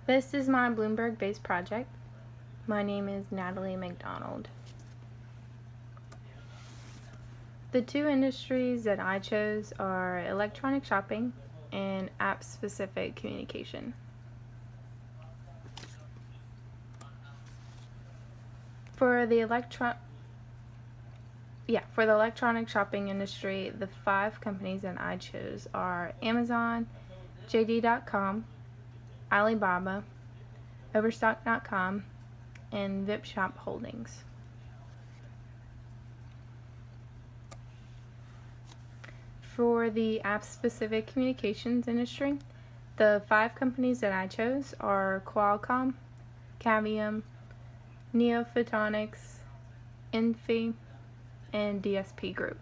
This is my Bloomberg-based project. My name is Natalie McDonald. The two industries that I chose are electronic shopping and app-specific communication. For the electronic shopping industry, the 5 companies that I chose are Amazon, JD.com, Alibaba, Overstock.com, and VipShop Holdings. For the app-specific communications industry, the 5 companies that I chose are Qualcomm, Cavium, Neophotonics, Infi, and DSP Group.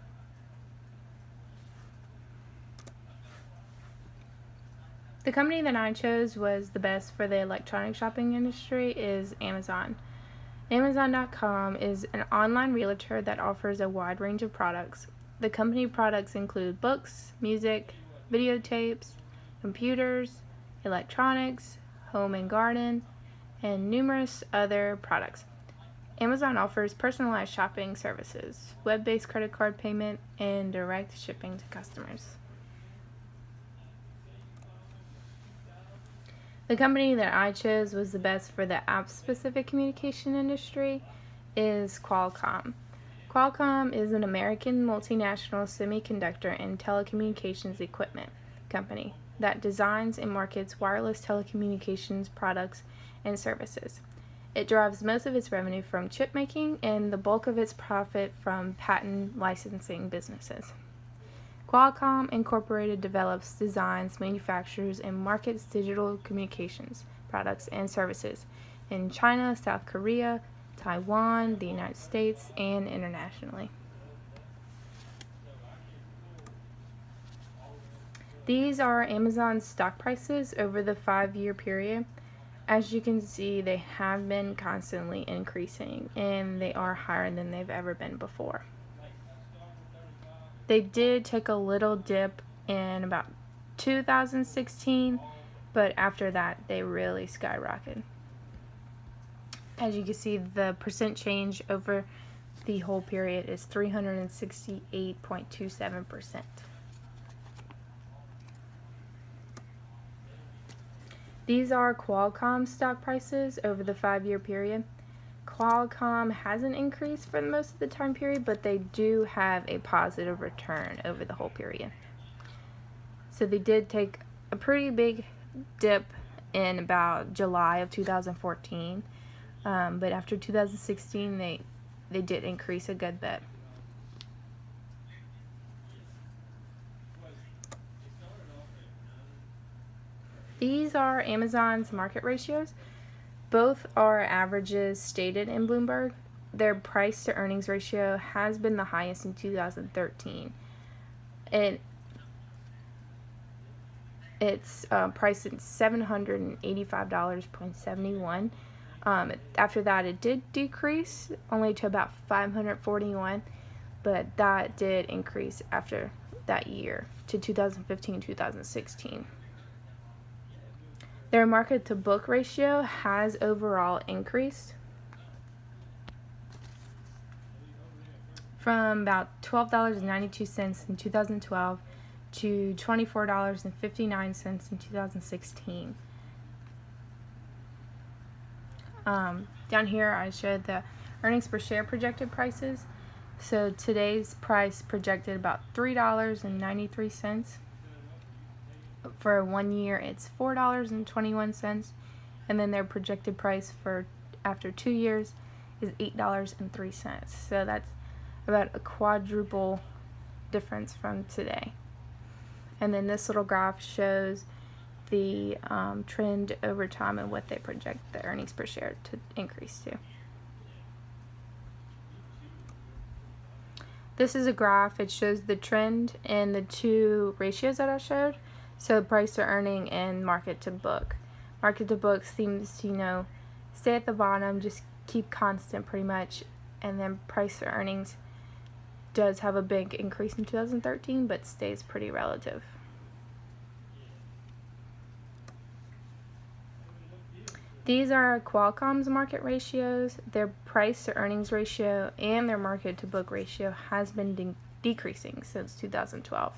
The company that I chose was the best for the electronic shopping industry is Amazon. Amazon.com is an online realtor that offers a wide range of products. The company products include books, music, videotapes, computers, electronics, home and garden, and numerous other products. Amazon offers personalized shopping services, web-based credit card payment, and direct shipping to customers. The company that I chose was the best for the app-specific communication industry is Qualcomm. Qualcomm is an American multinational semiconductor and telecommunications equipment company that designs and markets wireless telecommunications products and services. It derives most of its revenue from chip making and the bulk of its profit from patent licensing businesses. Qualcomm Incorporated develops, designs, manufactures, and markets digital communications products and services in China, South Korea, Taiwan, the United States, and internationally. These are Amazon's stock prices over the 5-year period. As you can see, they have been constantly increasing, and they are higher than they've ever been before. They did take a little dip in about 2016, but after that, they really skyrocketed. As you can see, the percent change over the whole period is 368.27%. These are Qualcomm stock prices over the 5-year period. Qualcomm hasn't increased for most of the time period, but they do have a positive return over the whole period. So they did take a pretty big dip in about July of 2014, but after 2016 they did increase a good bit. These are Amazon's market ratios. Both are averages stated in Bloomberg. Their price to earnings ratio has been the highest in 2013. It's priced at $785.71. After that, it did decrease only to about $541, but that did increase after that year to 2015-2016. Their market-to-book ratio has overall increased from about $12.92 in 2012 to $24.59 in 2016. Down here I showed the earnings per share projected prices. So today's price projected about $3.93. For 1 year it's $4.21, and then their projected price for after 2 years is $8.03. So that's about a quadruple difference from today. And then this little graph shows the trend over time and what they project the earnings per share to increase to. This is a graph. It shows the trend in the two ratios that I showed. So price to earning and market to book. Market to book seems to, stay at the bottom, just keep constant pretty much. And then price to earnings does have a big increase in 2013, but stays pretty relative. These are Qualcomm's market ratios. Their price to earnings ratio and their market to book ratio has been decreasing since 2012.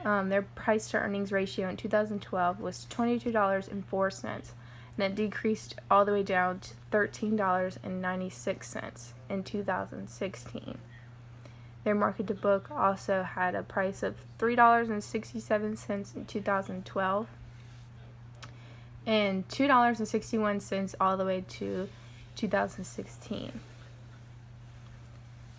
Their price to earnings ratio in 2012 was $22.04, and it decreased all the way down to $13.96 in 2016. Their market to book also had a price of $3.67 in 2012 and $2.61 all the way to 2016.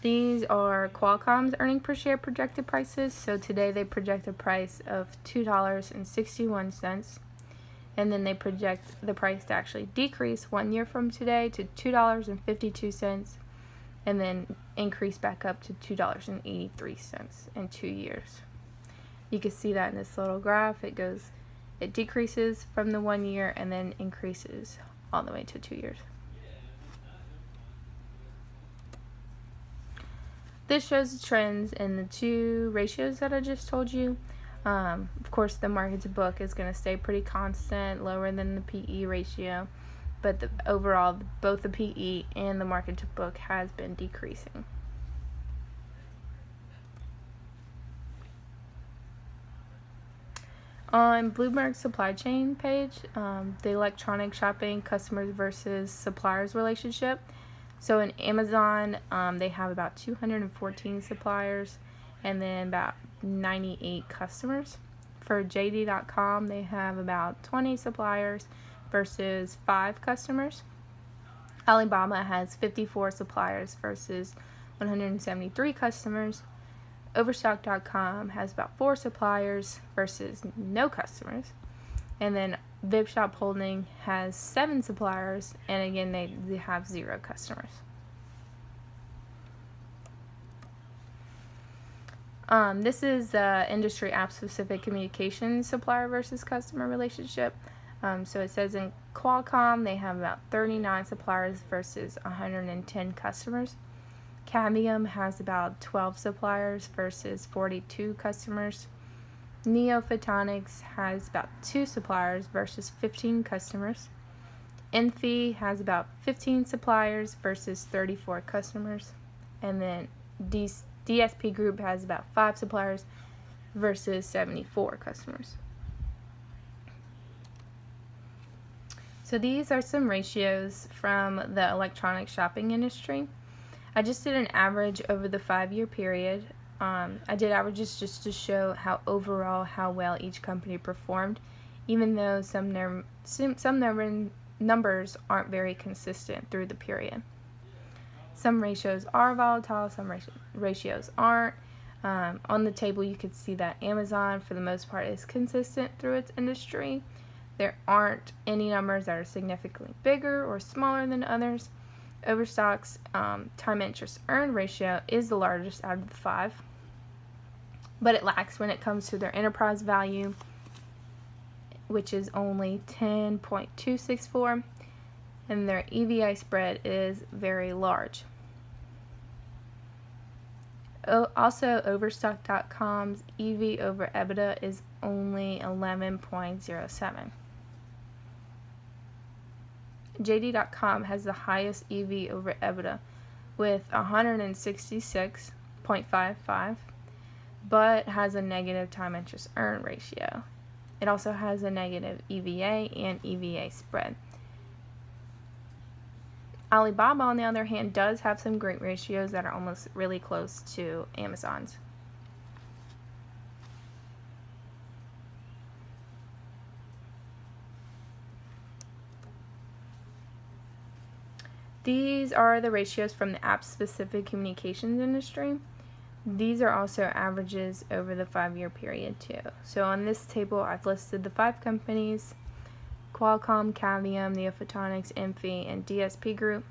These are Qualcomm's earning per share projected prices. So today they project a price of $2.61, and then they project the price to actually decrease 1 year from today to $2.52, and then increase back up to $2.83 in 2 years. You can see that in this little graph. It decreases from the 1 year and then increases all the way to 2 years. This shows the trends in the two ratios that I just told you. Of course, the market to book is going to stay pretty constant, lower than the PE ratio, but overall, both the PE and the market to book has been decreasing. On Bloomberg's supply chain page, the electronic shopping customers versus suppliers relationship. So in Amazon, they have about 214 suppliers and then about 98 customers. For JD.com, they have about 20 suppliers versus 5 customers. Alibaba has 54 suppliers versus 173 customers. Overstock.com has about 4 suppliers versus no customers. And then VipShop Holding has 7 suppliers, and again, they have 0 customers. This is the industry app-specific communication supplier versus customer relationship. So it says in Qualcomm, they have about 39 suppliers versus 110 customers. Cavium has about 12 suppliers versus 42 customers. Neophotonics has about 2 suppliers versus 15 customers. Enphi has about 15 suppliers versus 34 customers. And then DSP Group has about 5 suppliers versus 74 customers. So these are some ratios from the electronic shopping industry. I just did an average over the 5-year period. I did averages just to show how well each company performed, even though some numbers aren't very consistent through the period. Some ratios are volatile, some ratios aren't. On the table you can see that Amazon for the most part is consistent through its industry. There aren't any numbers that are significantly bigger or smaller than others. Overstock's time interest earned ratio is the largest out of the 5, but it lacks when it comes to their enterprise value, which is only 10.264, and their EVA spread is very large. Also, Overstock.com's EV over EBITDA is only 11.07. JD.com has the highest EV over EBITDA with 166.55, but has a negative time interest earned ratio. It also has a negative EVA and EVA spread. Alibaba, on the other hand, does have some great ratios that are almost really close to Amazon's. These are the ratios from the app-specific communications industry. These are also averages over the 5-year period too. So on this table, I've listed the 5 companies: Qualcomm, Cavium, Neophotonics, Enphi, and DSP Group,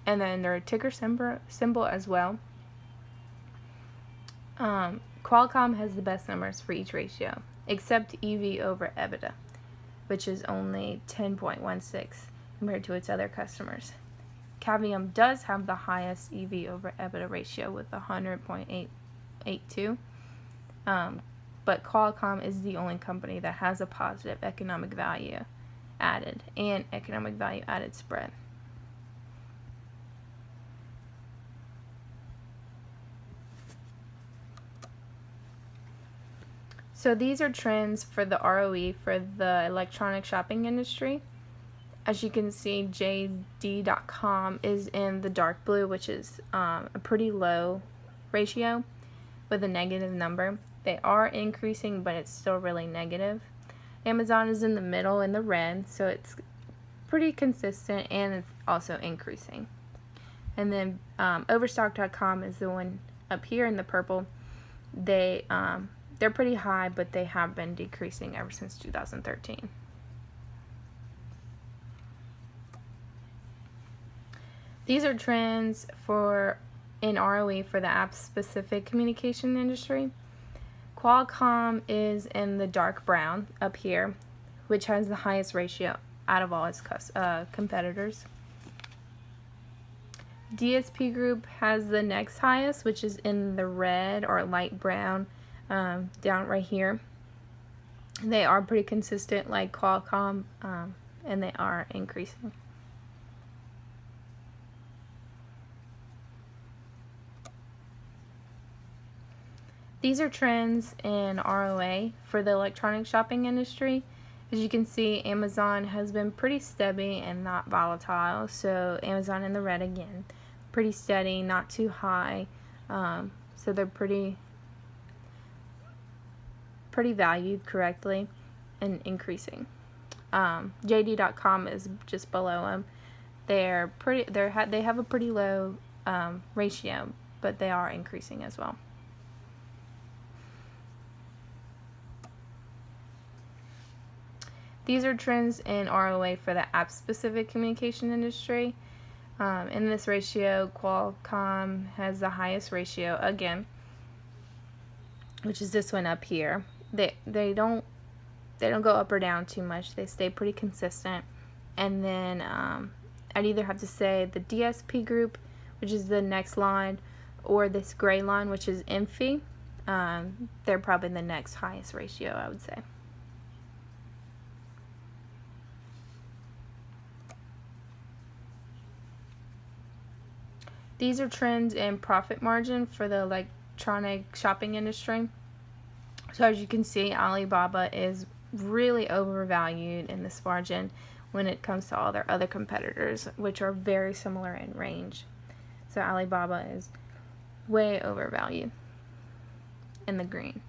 and then their ticker symbol as well. Qualcomm has the best numbers for each ratio, except EV over EBITDA, which is only 10.16 compared to its other customers. Cavium does have the highest EV over EBITDA ratio with 100.82, but Qualcomm is the only company that has a positive economic value added and economic value added spread. So these are trends for the ROE for the electronic shopping industry. As you can see, JD.com is in the dark blue, which is a pretty low ratio with a negative number. They are increasing, but it's still really negative. Amazon is in the middle in the red, so it's pretty consistent and it's also increasing. And then Overstock.com is the one up here in the purple. They're pretty high, but they have been decreasing ever since 2013. These are trends in ROE for the app-specific communication industry. Qualcomm is in the dark brown up here, which has the highest ratio out of all its competitors. DSP Group has the next highest, which is in the red or light brown down right here. They are pretty consistent like Qualcomm, and they are increasing. These are trends in ROA for the electronic shopping industry. As you can see, Amazon has been pretty steady and not volatile. So Amazon in the red again. Pretty steady, not too high. So they're pretty valued correctly and increasing. JD.com is just below them. They have a pretty low ratio, but they are increasing as well. These are trends in ROA for the app-specific communication industry. In this ratio, Qualcomm has the highest ratio again, which is this one up here. They don't go up or down too much. They stay pretty consistent. And then I'd either have to say the DSP Group, which is the next line, or this gray line, which is Infi. They're probably the next highest ratio, I would say. These are trends in profit margin for the electronic shopping industry. So as you can see, Alibaba is really overvalued in this margin when it comes to all their other competitors, which are very similar in range. So Alibaba is way overvalued in the green.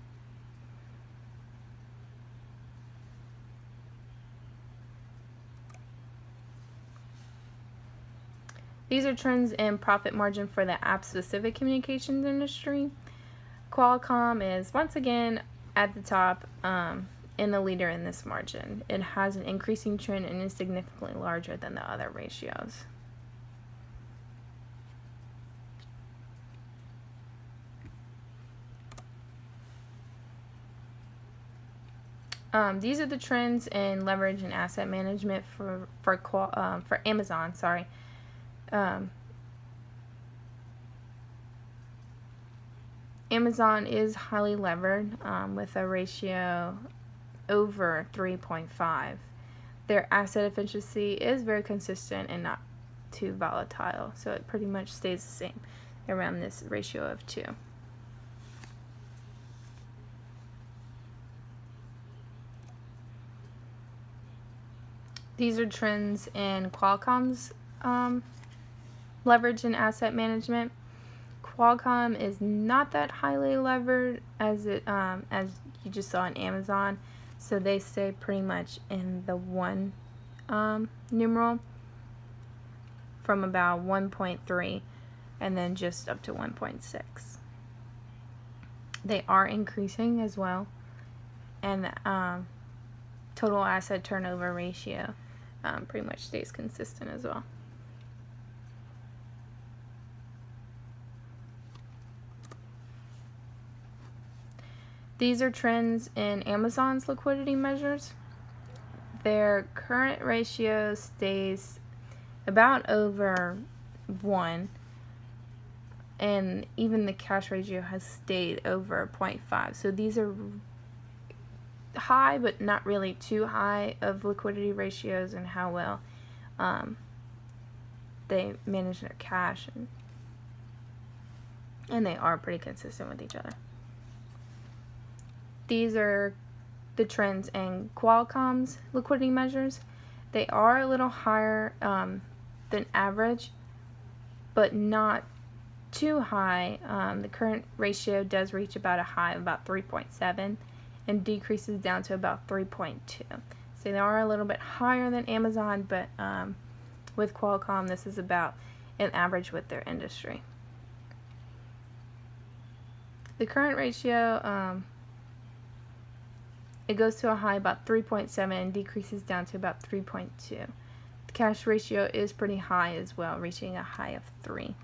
These are trends in profit margin for the app-specific communications industry. Qualcomm is once again at the top in the leader in this margin. It has an increasing trend and is significantly larger than the other ratios. These are the trends in leverage and asset management for Amazon. Sorry. Amazon is highly levered with a ratio over 3.5. Their asset efficiency is very consistent and not too volatile, so it pretty much stays the same around this ratio of 2. These are trends in Qualcomm's leverage and asset management. Qualcomm is not that highly levered as you just saw in Amazon, so they stay pretty much in the 1 numeral from about 1.3 and then just up to 1.6. They are increasing as well, and total asset turnover ratio pretty much stays consistent as well. These are trends in Amazon's liquidity measures. Their current ratio stays about over 1, and even the cash ratio has stayed over 0.5. So these are high, but not really too high of liquidity ratios, and how well they manage their cash, and they are pretty consistent with each other. These are the trends in Qualcomm's liquidity measures. They are a little higher than average, but not too high. The current ratio does reach about a high of about 3.7 and decreases down to about 3.2. So they are a little bit higher than Amazon, but with Qualcomm, this is about an average with their industry. The current ratio, it goes to a high about 3.7 and decreases down to about 3.2. The cash ratio is pretty high as well, reaching a high of 3.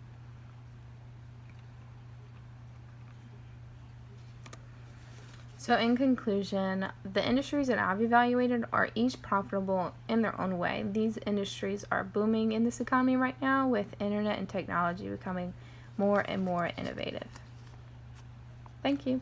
So in conclusion, the industries that I've evaluated are each profitable in their own way. These industries are booming in this economy right now, with internet and technology becoming more and more innovative. Thank you.